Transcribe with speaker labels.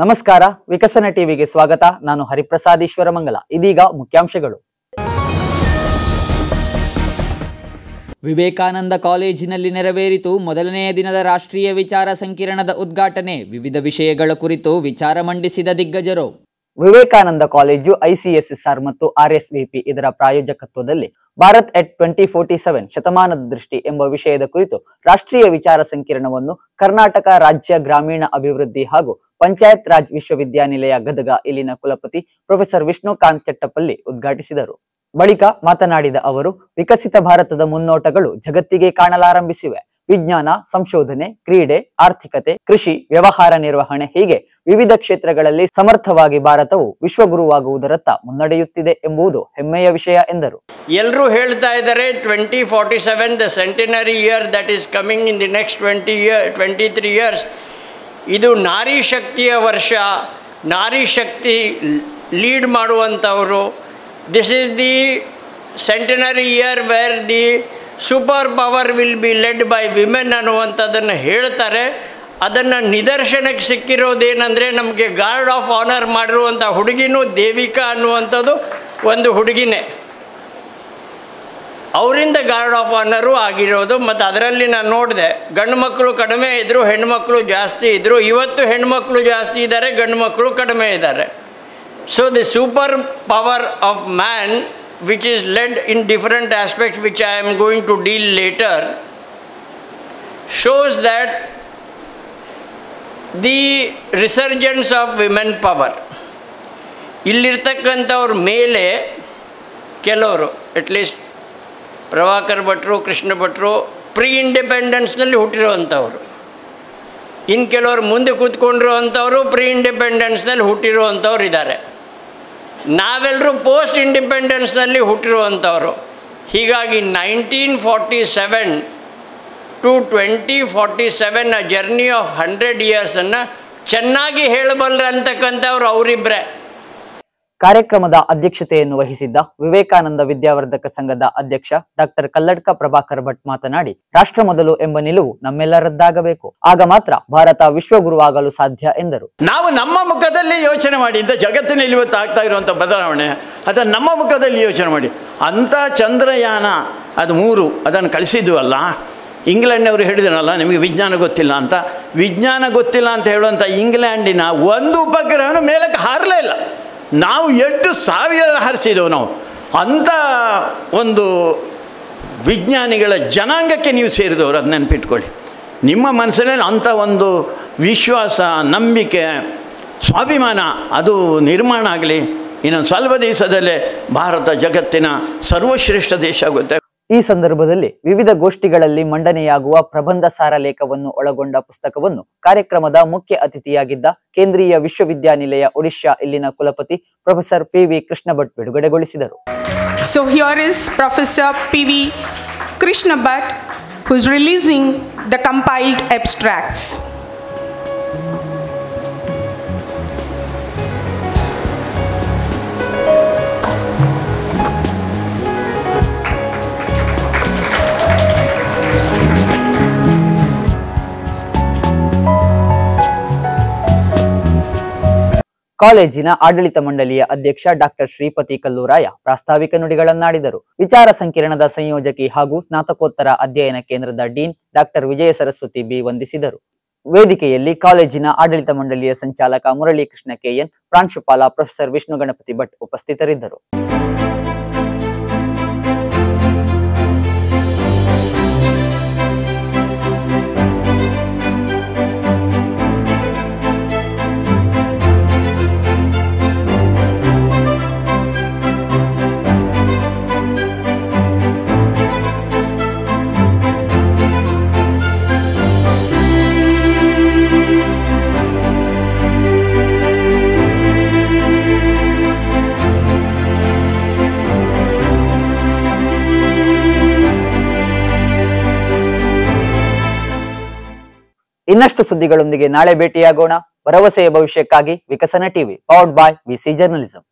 Speaker 1: ನಮಸ್ಕಾರ, ವಿಕಸನ ಟಿವಿಗೆ ಸ್ವಾಗತ. ನಾನು ಹರಿಪ್ರಸಾದ್ ಈಶ್ವರಮಂಗಲ. ಇದೀಗ ಮುಖ್ಯಾಂಶಗಳು. ವಿವೇಕಾನಂದ ಕಾಲೇಜಿನಲ್ಲಿ ನೆರವೇರಿತು ಮೊದಲನೆಯ ದಿನದ ರಾಷ್ಟ್ರೀಯ ವಿಚಾರ ಸಂಕಿರಣದ ಉದ್ಘಾಟನೆ. ವಿವಿಧ ವಿಷಯಗಳ ಕುರಿತು ವಿಚಾರ ಮಂಡಿಸಿದ ದಿಗ್ಗಜರು. ವಿವೇಕಾನಂದ ಕಾಲೇಜು ಐಸಿಎಸ್ಎಸ್ಆರ್ ಮತ್ತು ಆರ್ಎಸ್ವಿಪಿ ಇದರ ಪ್ರಾಯೋಜಕತ್ವದಲ್ಲಿ ಭಾರತ್ ಎಟ್ 2047 ಶತಮಾನದ ದೃಷ್ಟಿ ಎಂಬ ವಿಷಯದ ಕುರಿತು ರಾಷ್ಟ್ರೀಯ ವಿಚಾರ ಸಂಕಿರಣವನ್ನು ಕರ್ನಾಟಕ ರಾಜ್ಯ ಗ್ರಾಮೀಣ ಅಭಿವೃದ್ಧಿ ಹಾಗೂ ಪಂಚಾಯತ್ ರಾಜ್ ವಿಶ್ವವಿದ್ಯಾನಿಲಯ ಗದಗ ಇಲ್ಲಿನ ಕುಲಪತಿ ಪ್ರೊಫೆಸರ್ ವಿಷ್ಣುಕಾಂತ್ ಚಟ್ಟಪಲ್ಲಿ ಉದ್ಘಾಟಿಸಿದರು. ಬಳಿಕ ಮಾತನಾಡಿದ ಅವರು, ವಿಕಸಿತ ಭಾರತದ ಮುನ್ನೋಟಗಳು ಜಗತ್ತಿಗೆ ಕಾಣಲಾರಂಭಿಸಿವೆ. ವಿಜ್ಞಾನ, ಸಂಶೋಧನೆ, ಕ್ರೀಡೆ, ಆರ್ಥಿಕತೆ, ಕೃಷಿ, ವ್ಯವಹಾರ ನಿರ್ವಹಣೆ ಹೀಗೆ ವಿವಿಧ ಕ್ಷೇತ್ರಗಳಲ್ಲಿ ಸಮರ್ಥವಾಗಿ ಭಾರತವು ವಿಶ್ವಗುರುವಾಗುವುದರತ್ತ ಮುನ್ನಡೆಯುತ್ತಿದೆ ಎಂಬುದು ಹೆಮ್ಮೆಯ ವಿಷಯ ಎಂದರು.
Speaker 2: ಎಲ್ಲರೂ ಹೇಳ್ತಾ ಇದ್ದಾರೆ 2047 the centenary year that is coming in the next 23 years. ಇದು ನಾರಿ ಶಕ್ತಿಯ ವರ್ಷ. ನಾರಿ ಶಕ್ತಿ ಲೀಡ್ ಮಾಡುವಂಥವರು. This is the centenary year where the super power will be led by women ಅನ್ನುವಂಥದ್ದನ್ನು ಹೇಳ್ತಾರೆ. ಅದನ್ನು ನಿದರ್ಶನಕ್ಕೆ ಸಿಕ್ಕಿರೋದೇನೆಂದರೆ, ನಮಗೆ ಗಾರ್ಡ್ ಆಫ್ ಆನರ್ ಮಾಡಿರುವಂಥ ಹುಡುಗಿನೂ ದೇವಿಕಾ ಅನ್ನುವಂಥದ್ದು ಒಂದು ಹುಡುಗಿನೇ. ಅವರಿಂದ ಗಾರ್ಡ್ ಆಫ್ ಆನರು ಆಗಿರೋದು. ಮತ್ತು ಅದರಲ್ಲಿ ನಾನು ನೋಡಿದೆ, ಗಂಡು ಮಕ್ಕಳು ಕಡಿಮೆ ಇದ್ದರು, ಹೆಣ್ಮಕ್ಳು ಜಾಸ್ತಿ ಇದ್ದರು. ಇವತ್ತು ಹೆಣ್ಮಕ್ಳು ಜಾಸ್ತಿ ಇದ್ದಾರೆ, ಗಂಡು ಮಕ್ಕಳು ಕಡಿಮೆ ಇದ್ದಾರೆ. So the super power of man which is led in different aspects which I am going to deal later, shows that the resurgence of women power. ಇಲ್ಲಿರ್ತಕ್ಕಂಥವ್ರ ಮೇಲೆ ಕೆಲವರು, ಅಟ್ಲೀಸ್ಟ್ ಪ್ರಭಾಕರ್ ಭಟ್ರು, ಕೃಷ್ಣ ಭಟ್ರು ಪ್ರೀ ಇಂಡಿಪೆಂಡೆನ್ಸ್ನಲ್ಲಿ ಹುಟ್ಟಿರುವಂಥವ್ರು. ಇನ್ನು ಕೆಲವರು ಮುಂದೆ ಕೂತ್ಕೊಂಡಿರುವಂಥವರು ಪ್ರೀ ಇಂಡಿಪೆಂಡೆನ್ಸ್ನಲ್ಲಿ ಹುಟ್ಟಿರುವಂಥವ್ರು ಇದ್ದಾರೆ. ನಾವೆಲ್ಲರೂ ಪೋಸ್ಟ್ ಇಂಡಿಪೆಂಡೆನ್ಸ್ನಲ್ಲಿ ಹುಟ್ಟಿರುವಂಥವ್ರು. ಹೀಗಾಗಿ 1947 to 2047 ಆ ಜರ್ನಿ ಆಫ್ 100 ಇಯರ್ಸನ್ನು ಚೆನ್ನಾಗಿ ಹೇಳಬಲ್ಲರಂತಕ್ಕಂಥವ್ರು ಅವರಿಬ್ಬರೇ.
Speaker 1: ಕಾರ್ಯಕ್ರಮದ ಅಧ್ಯಕ್ಷತೆಯನ್ನು ವಹಿಸಿದ್ದ ವಿವೇಕಾನಂದ ವಿದ್ಯಾವರ್ಧಕ ಸಂಘದ ಅಧ್ಯಕ್ಷ ಡಾಕ್ಟರ್ ಕಲ್ಲಡ್ಕ ಪ್ರಭಾಕರ್ ಭಟ್ ಮಾತನಾಡಿ, ರಾಷ್ಟ್ರ ಮೊದಲು ಎಂಬ ನಿಲುವು ನಮ್ಮೆಲ್ಲರದ್ದಾಗಬೇಕು. ಆಗ ಮಾತ್ರ ಭಾರತ ವಿಶ್ವಗುರುವಾಗಲು ಸಾಧ್ಯ ಎಂದರು.
Speaker 3: ನಾವು ನಮ್ಮ ಮುಖದಲ್ಲಿ ಯೋಚನೆ ಮಾಡಿ, ಇಂಥ ಜಗತ್ತಿನಲ್ಲಿ ಇವತ್ತು ಆಗ್ತಾ ಇರುವಂಥ ಬದಲಾವಣೆ ಅದನ್ನು ನಮ್ಮ ಮುಖದಲ್ಲಿ ಯೋಚನೆ ಮಾಡಿ. ಅಂಥ ಚಂದ್ರಯಾನ ಅದು 3 ಅದನ್ನು ಕಳಿಸಿದ್ವಲ್ಲ. ಇಂಗ್ಲೆಂಡ್ನವರು ಹೇಳಿದ್ರಲ್ಲ, ನಿಮಗೆ ವಿಜ್ಞಾನ ಗೊತ್ತಿಲ್ಲ ಅಂತ. ವಿಜ್ಞಾನ ಗೊತ್ತಿಲ್ಲ ಅಂತ ಹೇಳುವಂಥ ಇಂಗ್ಲೆಂಡಿನ ಒಂದು ಉಪಗ್ರಹನೂ ಮೇಲಕ್ಕೆ ಹಾರಲೇ ಇಲ್ಲ. ನಾವು 8,000 ಹಾರಿಸಿದೆವು ನಾವು. ಅಂಥ ಒಂದು ವಿಜ್ಞಾನಿಗಳ ಜನಾಂಗಕ್ಕೆ ನೀವು ಸೇರಿದವರು, ಅದು ನೆನಪಿಟ್ಕೊಳ್ಳಿ. ನಿಮ್ಮ ಮನಸ್ಸಿನಲ್ಲಿ ಅಂಥ ಒಂದು ವಿಶ್ವಾಸ, ನಂಬಿಕೆ, ಸ್ವಾಭಿಮಾನ ಅದು ನಿರ್ಮಾಣ ಆಗಲಿ. ಇನ್ನೊಂದು ಸ್ವಲ್ಪ ದಿವಸದಲ್ಲೇ ಭಾರತ ಜಗತ್ತಿನ ಸರ್ವಶ್ರೇಷ್ಠ ದೇಶ ಆಗುತ್ತೆ.
Speaker 1: ಈ ಸಂದರ್ಭದಲ್ಲಿ ವಿವಿಧ ಗೋಷ್ಠಿಗಳಲ್ಲಿ ಮಂಡನೆಯಾಗುವ ಪ್ರಬಂಧ ಸಾರ ಲೇಖವನ್ನು ಒಳಗೊಂಡ ಪುಸ್ತಕವನ್ನು ಕಾರ್ಯಕ್ರಮದ ಮುಖ್ಯ ಅತಿಥಿಯಾಗಿದ್ದ ಕೇಂದ್ರೀಯ ವಿಶ್ವವಿದ್ಯಾನಿಲಯ ಒಡಿಶಾ ಇಲ್ಲಿನ ಕುಲಪತಿ ಪ್ರೊಫೆಸರ್ ಪಿ.ವಿ. ಕೃಷ್ಣ ಭಟ್ ಬಿಡುಗಡೆಗೊಳಿಸಿದರು.
Speaker 4: So here is Professor P.V. Krishna Bhatt, who is releasing the compiled abstracts.
Speaker 1: ಕಾಲೇಜಿನ ಆಡಳಿತ ಮಂಡಳಿಯ ಅಧ್ಯಕ್ಷ ಡಾಕ್ಟರ್ ಶ್ರೀಪತಿ ಕಲ್ಲೂರಾಯ ಪ್ರಾಸ್ತಾವಿಕ ನುಡಿಗಳನ್ನಾಡಿದರು. ವಿಚಾರ ಸಂಕಿರಣದ ಸಂಯೋಜಕಿ ಹಾಗೂ ಸ್ನಾತಕೋತ್ತರ ಅಧ್ಯಯನ ಕೇಂದ್ರದ ಡೀನ್ ಡಾಕ್ಟರ್ ವಿಜಯ ಸರಸ್ವತಿ ಬಿ ವಂದಿಸಿದರು. ವೇದಿಕೆಯಲ್ಲಿ ಕಾಲೇಜಿನ ಆಡಳಿತ ಮಂಡಳಿಯ ಸಂಚಾಲಕ ಮುರಳೀಕೃಷ್ಣ ಕೆಎನ್, ಪ್ರಾಂಶುಪಾಲ ಪ್ರೊಫೆಸರ್ ವಿಷ್ಣು ಗಣಪತಿ ಭಟ್ ಉಪಸ್ಥಿತರಿದ್ದರು. ಇನ್ನಷ್ಟು ಸುದ್ದಿಗಳೊಂದಿಗೆ ನಾಳೆ ಭೇಟಿಯಾಗೋಣ. ಭರವಸೆಯ ಭವಿಷ್ಯಕ್ಕಾಗಿ ವಿಕಸನ TV, powered by VC journalism.